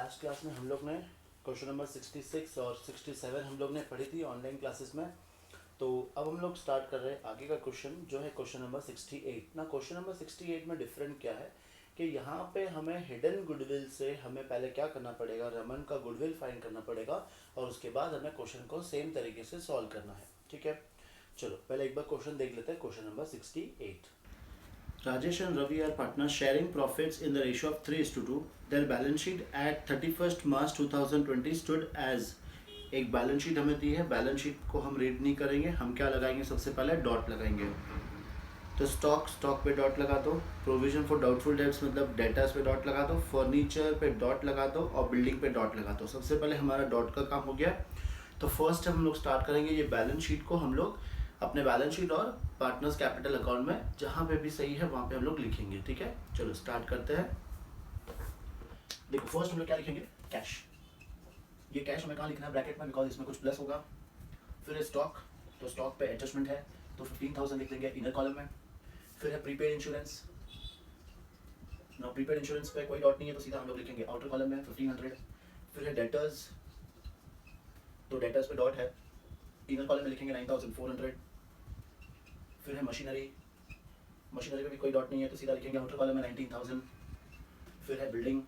Last class में हम लोग ने क्वेश्चन नंबर 66 और 67 हम लोग ने पढ़ी थी ऑनलाइन क्लासेस में। तो अब हम लोग स्टार्ट कर रहे हैं आगे का क्वेश्चन जो है क्वेश्चन नंबर 68 ना। क्वेश्चन नंबर 68 में डिफरेंट क्या है कि यहाँ पे हमें हिडन गुडविल से हमें पहले क्या करना पड़ेगा, रमन का गुडविल फाइंड करना पड़ेगा और उसके बाद हमें क्वेश्चन को सेम तरीके से सॉल्व करना है। ठीक है, चलो पहले एक बार क्वेश्चन देख लेते हैं। Question number 68, Rajesh and Ravi are partners sharing profits in the ratio of 3:2. Their balance sheet at 31st March 2020 stood as। एक बैलेंस शीट हमें दी है, बैलेंस शीट को हम रीड नहीं करेंगे, हम क्या लगाएंगे, सबसे पहले डॉट लगाएंगे। तो स्टॉक पे डॉट लगा दो, प्रोविजन फॉर डाउटफुल डेट्स मतलब डेटर्स पे डॉट लगा दो, फर्नीचर पे डॉट लगा दो और बिल्डिंग पे डॉट लगा दो। सबसे पहले हमारा डॉट का काम हो गया। तो फर्स्ट हम लोग स्टार्ट करेंगे, ये बैलेंस शीट को हम लोग अपने बैलेंस शीट और पार्टनर्स कैपिटल अकाउंट में जहाँ पे भी सही है वहाँ पे हम लोग लिखेंगे। ठीक है, चलो स्टार्ट करते हैं। देखो फर्स्ट हम लोग क्या लिखेंगे, कैश। ये कैश हमें कहाँ लिखना है, ब्रैकेट में, बिकॉज इसमें कुछ प्लस होगा। फिर स्टॉक, तो स्टॉक पे एडजस्टमेंट है तो 15,000 लिख देंगे इनर कॉलम में। फिर है प्रीपेड इंश्योरेंस, ना प्रीपेड इंश्योरेंस पे कोई डॉट नहीं है तो सीधा हम लोग लिखेंगे आउटर कॉलम में 1500। फिर है डेटर्स, तो डेटर्स पे डॉट है, इनर कॉलम में लिखेंगे 9400। फिर है मशीनरी, मशीनरी पे भी कोई डॉट नहीं है तो सीधा लिखेंगे आउटर कॉलम में 19,000। फिर है बिल्डिंग,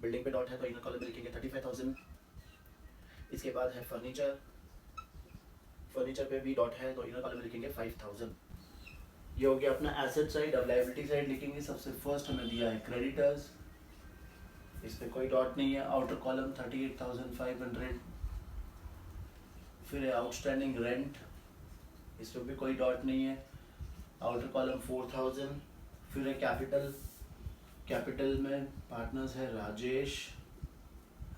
बिल्डिंग पे डॉट है तो इनर कॉलम में लिखेंगे 35,000। इसके बाद है फर्नीचर, फर्नीचर पे भी डॉट है तो इनर कॉलम में लिखेंगे 5,000। ये हो गया अपना एसेट साइड। अब लायबिलिटी साइड लिखेंगे। सबसे फर्स्ट हमें दिया है क्रेडिटर्स, इस पे कोई डॉट नहीं है, आउटर कॉलम 38,500। फिर है आउटस्टैंडिंग रेंट, इस पे भी कोई डॉट नहीं है, आउटर कॉलम 4,000। फिर है कैपिटल, कैपिटल में पार्टनर्स है राजेश,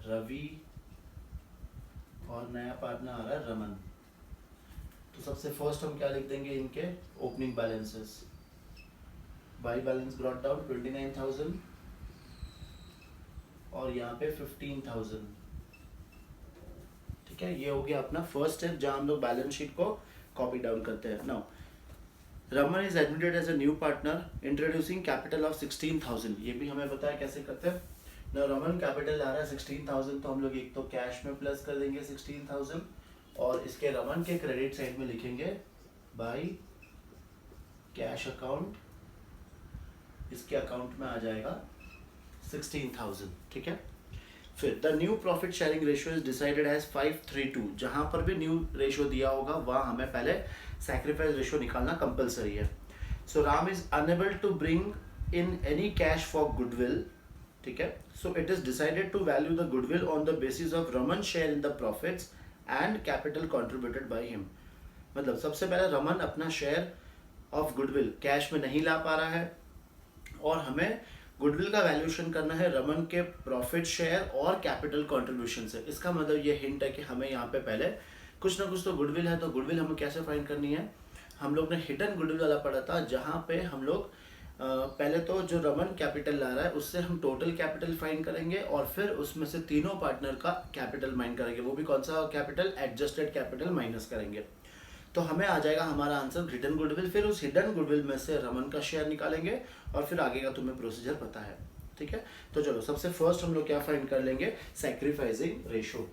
रवि और नया पार्टनर आ रहा है रमन। तो सबसे फर्स्ट हम क्या लिख देंगे, इनके opening balances. By balance brought down 29,000 और यहाँ पे 15,000। ठीक है, ये हो गया अपना फर्स्ट स्टेप जहाँ हम लोग बैलेंस शीट को कॉपी डाउन करते हैं। Now Raman is admitted as a new partner introducing capital of 16,000। ये भी हमें पता है कैसे करते हैं ना। रमन कैपिटल आ रहा है 16,000 तो हम लोग एक तो कैश में प्लस कर देंगे 16,000 और इसके रमन के क्रेडिट साइड में लिखेंगे बाय कैश अकाउंट, इसके अकाउंट में आ जाएगा 16,000। ठीक है, फिर the new profit sharing ratio is decided as 5:3:2। जहां पर भी न्यू रेशियो दिया होगा वहां हमें पहले सैक्रिफाइस रेशियो निकालना कंपलसरी है। So Ram is unable to bring in any cash for goodwill. ठीक है, so it is decided to value the goodwill on the basis of Raman share in the profits and capital contributed by him. मतलब सबसे पहले रमन अपना share of goodwill cash में नहीं ला पा रहा है और हमें गुडविल का वैल्यूएशन करना है रमन के प्रॉफिट शेयर और कैपिटल कंट्रीब्यूशन से। इसका मतलब ये हिंट है कि हमें यहाँ पे पहले कुछ ना कुछ तो गुडविल है, तो गुडविल हमें कैसे फाइंड करनी है। हम लोग ने हिडन गुडविल वाला पढ़ा था जहाँ पे हम लोग पहले तो जो रमन कैपिटल ला रहा है उससे हम टोटल कैपिटल फाइंड करेंगे और फिर उसमें से तीनों पार्टनर का कैपिटल माइंड करेंगे। वो भी कौन सा कैपिटल, एडजस्टेड कैपिटल माइनस करेंगे तो हमें आ जाएगा हमारा आंसर हिडन गुडविल। फिर उस हिडन गुडविल में से रमन का शेयर निकालेंगे और फिर आगे का तुम्हें प्रोसीजर पता है। ठीक है, तो चलो सबसे फर्स्ट हम लोग क्या फाइंड कर लेंगे, सैक्रिफाइसिंग रेशियो।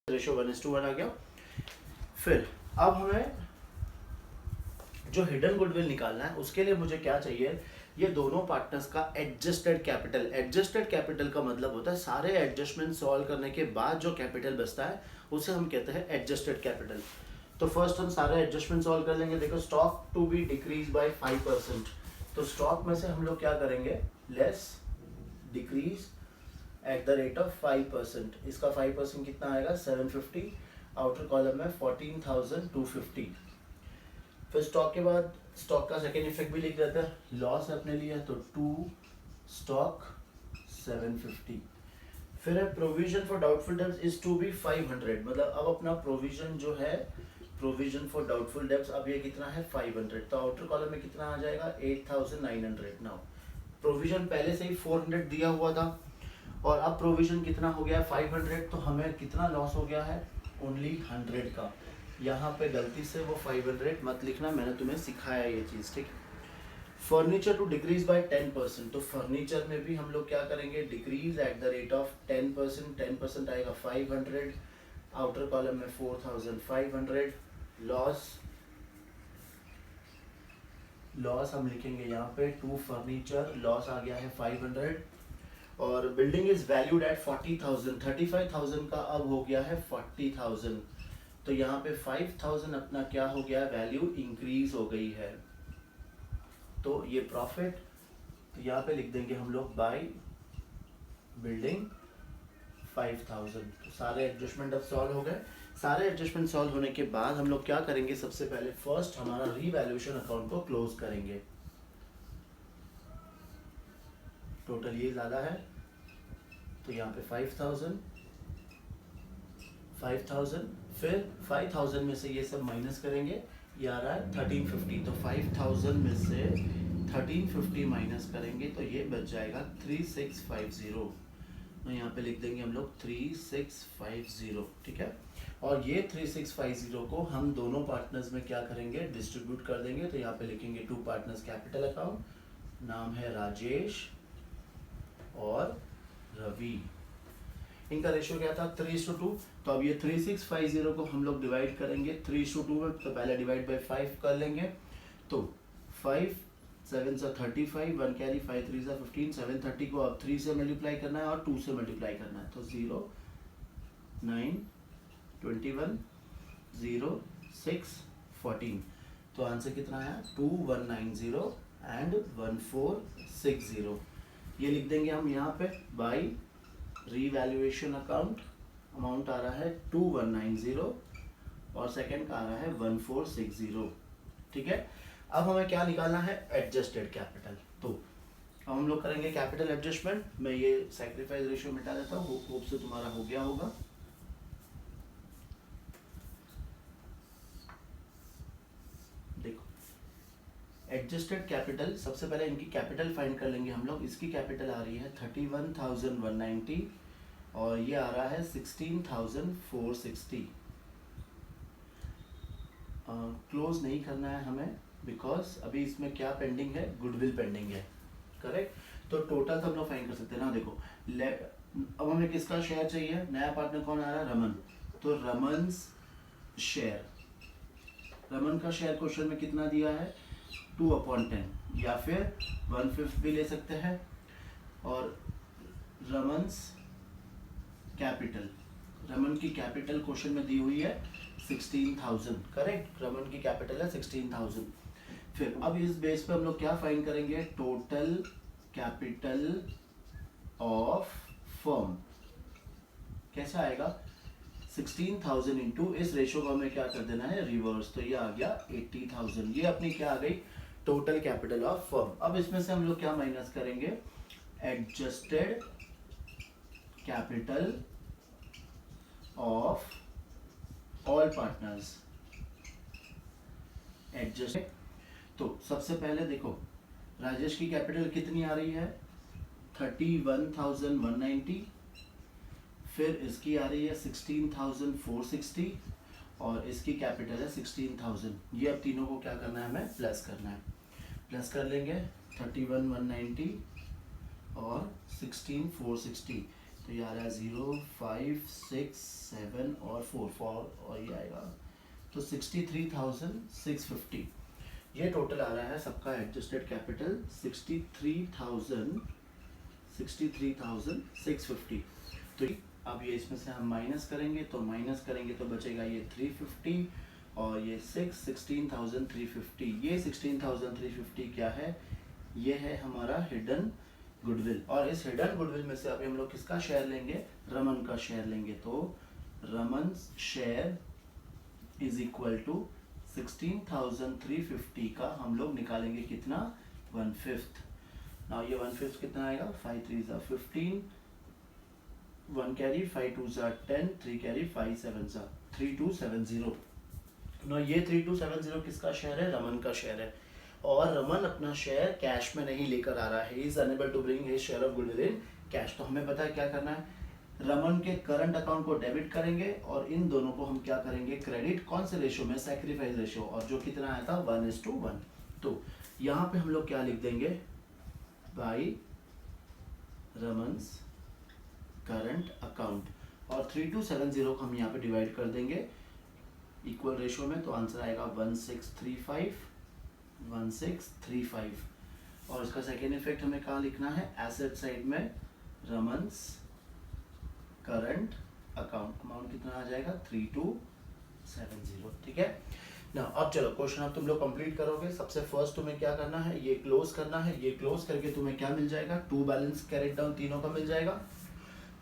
रेशियो 1:1 आ गया। फिर अब हमें जो हिडन गुडविल निकालना है उसके लिए मुझे क्या चाहिए, ये दोनों पार्टनर्स का एडजस्टेड कैपिटल। एडजस्टेड कैपिटल का मतलब होता है सारे एडजस्टमेंट सॉल्व करने के बाद जो कैपिटल बचता है उसे हम कहते हैं एडजस्टेड कैपिटल। तो फर्स्ट हम सारे एडजस्टमेंट सॉल्व कर लेंगे। देखो stock to be decrease by 5%, तो स्टॉक में से हम लोग क्या करेंगे, less decrease at the rate of 5%। इसका 5% कितना आएगा 750, आउटर कॉलम में 14,250। फिर स्टॉक के बाद स्टॉक का सेकेंड इफेक्ट भी लिख देते हैं, लॉस अपने लिए तो 2 स्टॉक 750। फिर है provision for doubtful debts is to be 500, मतलब अब अपना प्रोविजन जो है प्रोविजन फॉर डाउटफुल डेब्ट्स, अब ये कितना है 500, तो आउटर कॉलम में कितना आ जाएगा 8900। नाउ प्रोविजन पहले से ही 400 दिया हुआ था और अब प्रोविजन कितना हो गया 500, तो हमें कितना लॉस हो गया है ओनली 100 का। यहाँ पे गलती से वो 500 मत लिखना, मैंने तुम्हें सिखाया ये चीज़, ठीक। फर्नीचर टू डिक्रीज बाय 10%, तो फर्नीचर में भी हम लोग क्या करेंगे decrease at the rate of 10%। 10% आएगा 500, आउटर कॉलम में 4500। लॉस हम लिखेंगे यहाँ पे टू फर्नीचर, लॉस आ गया है 500। और बिल्डिंग इज वैल्यूड एट 40,000, 35,000 का अब हो गया है 40,000, तो यहाँ पे 5,000 अपना क्या हो गया वैल्यू इंक्रीज हो गई है, तो ये प्रॉफिट। तो यहाँ पे लिख देंगे हम लोग बाय बिल्डिंग 5,000। तो सारे एडजस्टमेंट अब सॉल्व हो गए। सारे एडजस्टमेंट सॉल्व होने के बाद हम लोग क्या करेंगे, सबसे पहले फर्स्ट हमारा रीवैल्यूएशन अकाउंट को क्लोज करेंगे। टोटल ये ज्यादा है तो यहाँ पे 5,000, फिर 5,000 में से ये सब माइनस करेंगे, ये आ रहा है 1350, तो 5,000 में से 1350 माइनस करेंगे तो ये बच जाएगा 3650। तो यहाँ पे लिख देंगे हम लोग 3650, ठीक है। और ये 3650 को हम दोनों पार्टनर्स में क्या करेंगे डिस्ट्रीब्यूट कर देंगे, तो यहाँ पे लिखेंगे टू पार्टनर्स कैपिटल अकाउंट, नाम है राजेश और रवि। इनका रेशियो क्या था 3:2, तो अब ये 3650 को हम लोग डिवाइड करेंगे 3:2 में, तो पहले डिवाइड बाय 5 कर लेंगे, तो 5 7 से 35, 1 कैरी 5 3 से 15, 730 को अब 3 से मल्टीप्लाई करना है और 2 से मल्टीप्लाई करना है, तो 0 9 21 0 6 14, तो आंसर कितना है 2190 एंड 1460। ये लिख देंगे हम यहाँ पे बाय रीवैल्यूएशन अकाउंट, अमाउंट आ रहा है 2190 और सेकंड का आ रहा है 1460, ठीक है। अब हमें क्या निकालना है एडजस्टेड कैपिटल, तो अब हम लोग करेंगे कैपिटल एडजस्टमेंट। मैं ये सैक्रिफाइस रेशियो मिटा देता हूँ, होप से तुम्हारा हो गया होगा। देखो एडजस्टेड कैपिटल, सबसे पहले इनकी कैपिटल फाइंड कर लेंगे हम लोग। इसकी कैपिटल आ रही है 31,190 और ये आ रहा है 16,460। क्लोज नहीं करना है हमें बिकॉज अभी इसमें क्या पेंडिंग है गुडविल पेंडिंग है, करेक्ट। तो टोटल तो हम लोग फाइंड कर सकते हैं ना। देखो अब हमें किसका शेयर चाहिए, नया पार्टनर कौन आ रहा है रमन, तो रमन्स शेयर, रमन का शेयर क्वेश्चन में कितना दिया है 2/10 या फिर 1/5 भी ले सकते हैं। और रमन्स कैपिटल, रमन की कैपिटल क्वेश्चन में दी हुई है 16,000, करेक्ट। रमन की कैपिटल है 16,000। फिर अब इस बेस पे हम लोग क्या फाइंड करेंगे टोटल कैपिटल ऑफ फर्म, कैसा आएगा 16,000 इंटू इस रेशियो को हमें क्या कर देना है रिवर्स, तो ये आ गया 80,000। ये अपनी क्या आ गई टोटल कैपिटल ऑफ फर्म। अब इसमें से हम लोग क्या माइनस करेंगे adjusted capital of all partners, adjust. तो सबसे पहले देखो राजेश की कैपिटल कितनी आ रही है 31,190, फिर इसकी आ रही है 16,460 और इसकी कैपिटल है 16,000। ये अब तीनों को क्या करना है हमें प्लस करना है, प्लस कर लेंगे 31,190 और 16,460, तो ये आ रहा है 0 5 6 7 और 4 और ये आएगा तो 63,650। ये टोटल आ रहा है सबका एडजस्टेड कैपिटल 63,650। तो अब ये इसमें से हम माइनस करेंगे तो बचेगा ये 350 और ये 16,350। ये 16,350 क्या है, ये है हमारा हिडन गुडविल। और इस हिडन गुडविल में से अभी हम लोग किसका शेयर लेंगे रमन का शेयर लेंगे, तो Raman share is equal to 16,350 का हम लोग निकालेंगे कितना 1/5। नाउ ये 1/5 कितना आएगा 5 3 ज़ा 15, 1 कैरी 5 2 ज़ा 10, 3 कैरी 5 7 ज़ा 3270, ना ये 3270 किसका शेयर है? रमन का शेयर है, और रमन अपना शेयर कैश में नहीं लेकर आ रहा है, he is unable to bring his share of goodwill in cash. तो हमें पता है क्या करना है, रमन के करंट अकाउंट को डेबिट करेंगे और इन दोनों को हम क्या करेंगे, क्रेडिट। कौन से रेशियो में? सैक्रिफाइस रेशियो, और जो कितना आया था 1:1। तो यहाँ पे हम लोग क्या लिख देंगे, बाई रमन्स करंट अकाउंट, और 3270 को हम यहाँ पे डिवाइड कर देंगे इक्वल रेशियो में, तो आंसर आएगा 1635। और इसका सेकेंड इफेक्ट हमें कहाँ लिखना है, एसेट साइड में रमन्स करंट अकाउंट, अमाउंट कितना आ जाएगा 3270। ठीक है ना। अब चलो क्वेश्चन अब तुम लोग कंप्लीट करोगे। सबसे फर्स्ट तुम्हें क्या करना है, ये क्लोज करना है, ये क्लोज करके तुम्हें क्या मिल जाएगा, टू बैलेंस कैरेट डाउन तीनों का मिल जाएगा।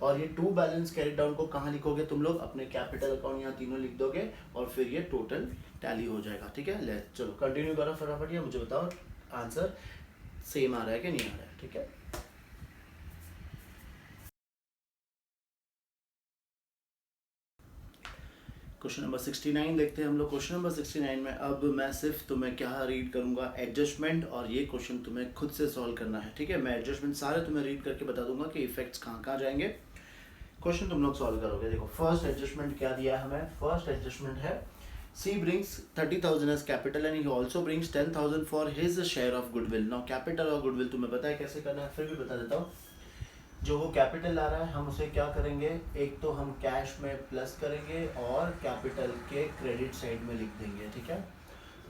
और ये टू बैलेंस कैरेट डाउन को कहाँ लिखोगे तुम लोग, अपने कैपिटल अकाउंट यहाँ तीनों लिख दोगे और फिर ये टोटल टैली हो जाएगा। ठीक है, ले चलो कंटिन्यू करो फटाफट, ये मुझे बताओ आंसर सेम आ रहा है कि नहीं आ रहा है। ठीक है, क्वेश्चन नंबर 69 देखते हैं हम लोग। क्वेश्चन नंबर 69 में अब मैं सिर्फ तुम्हें क्या रीड करूंगा, एडजस्टमेंट, और ये क्वेश्चन तुम्हें खुद से सॉल्व करना है। ठीक है, मैं एडजस्टमेंट सारे तुम्हें रीड करके बता दूंगा कि इफेक्ट्स कहाँ कहाँ जाएंगे, क्वेश्चन तुम लोग सॉल्व करोगे। देखो फर्स्ट एडजस्टमेंट क्या दिया है हमें, फर्स्ट एडजस्टमेंट है C brings 30,000 as capital and he also brings 10,000 for his share of goodwill. Now capital और goodwill तुम्हें पता है कैसे करना है, फिर भी बता देता हूँ। जो वो कैपिटल ला रहा है हम उसे क्या करेंगे, एक तो हम कैश में प्लस करेंगे और कैपिटल के क्रेडिट साइड में लिख देंगे। ठीक है,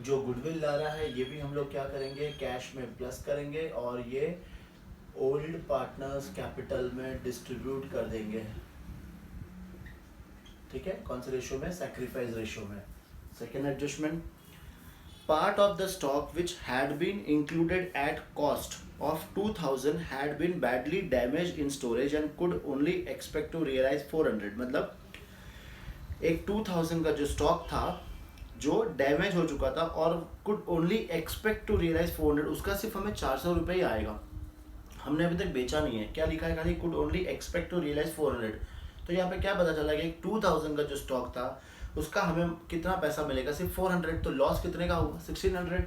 जो गुडविल ला रहा है ये भी हम लोग क्या करेंगे, कैश में प्लस करेंगे और ये ओल्ड पार्टनर्स कैपिटल में डिस्ट्रीब्यूट कर देंगे। ठीक है, कौन से रेशियो में, सैक्रिफाइस रेशियो में। Second adjustment, part of the stock which had been included at cost of 2000 had been badly damaged in storage and could only expect to realize 400। मतलब एक 2000 का जो स्टॉक था जो डैमेज हो चुका था और could only expect to realize 400, उसका सिर्फ हमें 400 रुपये ही आएगा, हमने अभी तक बेचा नहीं है। क्या लिखा है खाली, could only expect to realize 400। तो यहाँ पे क्या पता चला कि 2000 का जो स्टॉक था उसका हमें कितना पैसा मिलेगा, सिर्फ 400, तो लॉस कितने का होगा 1600।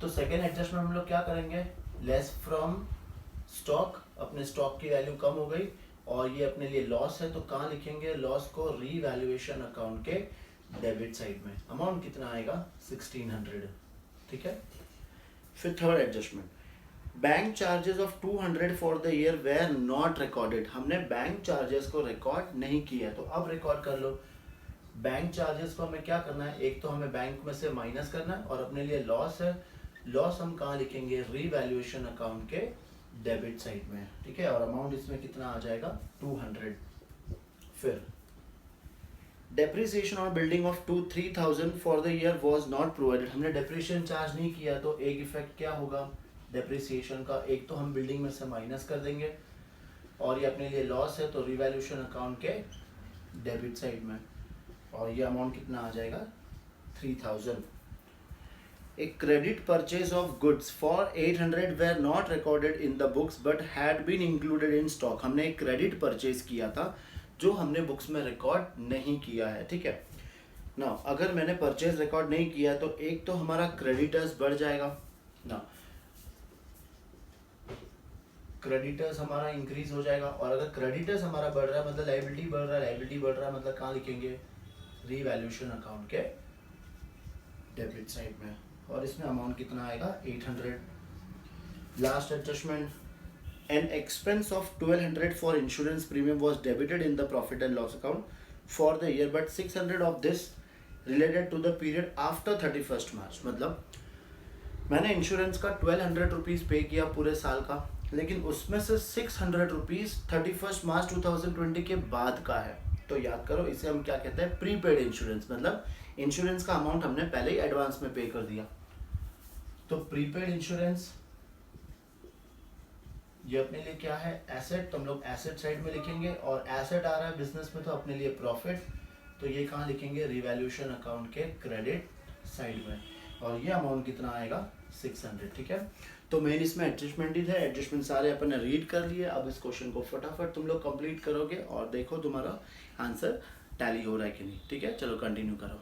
तो सेकेंड एडजस्टमेंट हम लोग क्या करेंगे, लेस फ्रॉम स्टॉक, अपने स्टॉक की वैल्यू कम हो गई और ये अपने लिए लॉस है, तो कहाँ लिखेंगे, लॉस को रीवैल्यूएशन अकाउंट के डेबिट साइड में, अमाउंट कितना आएगा 1600। ठीक है, फिर third adjustment, bank charges of 200 for the year were not recorded, हमने बैंक चार्जेस को रिकॉर्ड नहीं किया, तो अब रिकॉर्ड कर लो। बैंक चार्जेस को हमें क्या करना है, एक तो हमें बैंक में से माइनस करना है और अपने लिए लॉस है, लॉस हम कहाँ लिखेंगे, रीवैल्यूएशन अकाउंट के डेबिट साइड में। ठीक है, और अमाउंट इसमें कितना आ जाएगा 200। फिर depreciation on building of 3,000 for the year was not provided, हमने डेप्रिसिएशन चार्ज नहीं किया, तो एक इफेक्ट क्या होगा डेप्रिसिएशन का, एक तो हम बिल्डिंग में से माइनस कर देंगे और ये अपने लिए लॉस है, तो रिवैल्यूएशन अकाउंट के डेबिट साइड में, और ये अमाउंट कितना आ जाएगा 3000। A credit purchase of goods for 800 were not recorded in the books but had been included in stock, हमने एक क्रेडिट परचेज किया था जो हमने बुक्स में रिकॉर्ड नहीं किया है। ठीक है ना, अगर मैंने परचेज रिकॉर्ड नहीं किया तो एक तो हमारा क्रेडिटर्स बढ़ जाएगा ना, क्रेडिटर्स हमारा इंक्रीज हो जाएगा, और अगर क्रेडिटर्स हमारा बढ़ रहा है मतलब लायबिलिटी बढ़ रहा है, लायबिलिटी बढ़ रहा है मतलब कहाँ लिखेंगे, रीवैल्यूएशन अकाउंट के डेबिट साइड में, और इसमें अमाउंट कितना आएगा 800। Last adjustment, an expense of 1200 for insurance premium was debited in the profit and loss account for the year but 600 of this related to the period after 31 March. मतलब मैंने insurance का 1200 rupees पे किया पूरे साल का, लेकिन उसमें से 600 रुपीज़ 31 मार्च 2020 के बाद का है, तो याद करो इसे हम क्या कहते हैं, प्रीपेड इंश्योरेंस, मतलब इंश्योरेंस का अमाउंट हमने पहले ही एडवांस में पे कर दिया। तो प्रीपेड इंश्योरेंस ये अपने लिए क्या है, एसेट, तो हम लोग एसेट साइड में लिखेंगे, और एसेट आ रहा है बिजनेस में तो अपने लिए प्रॉफिट, तो ये कहाँ लिखेंगे, रिवैल्यूएशन अकाउंट के क्रेडिट साइड में, और ये अमाउंट कितना आएगा 600। ठीक है, तो मेन इसमें एडजस्टमेंट ही थे, एडजस्टमेंट सारे अपन ने रीड कर लिए। अब इस क्वेश्चन को फटाफट तुम लोग कंप्लीट करोगे और देखो तुम्हारा आंसर टैली हो रहा है कि नहीं। ठीक है, चलो कंटिन्यू करो।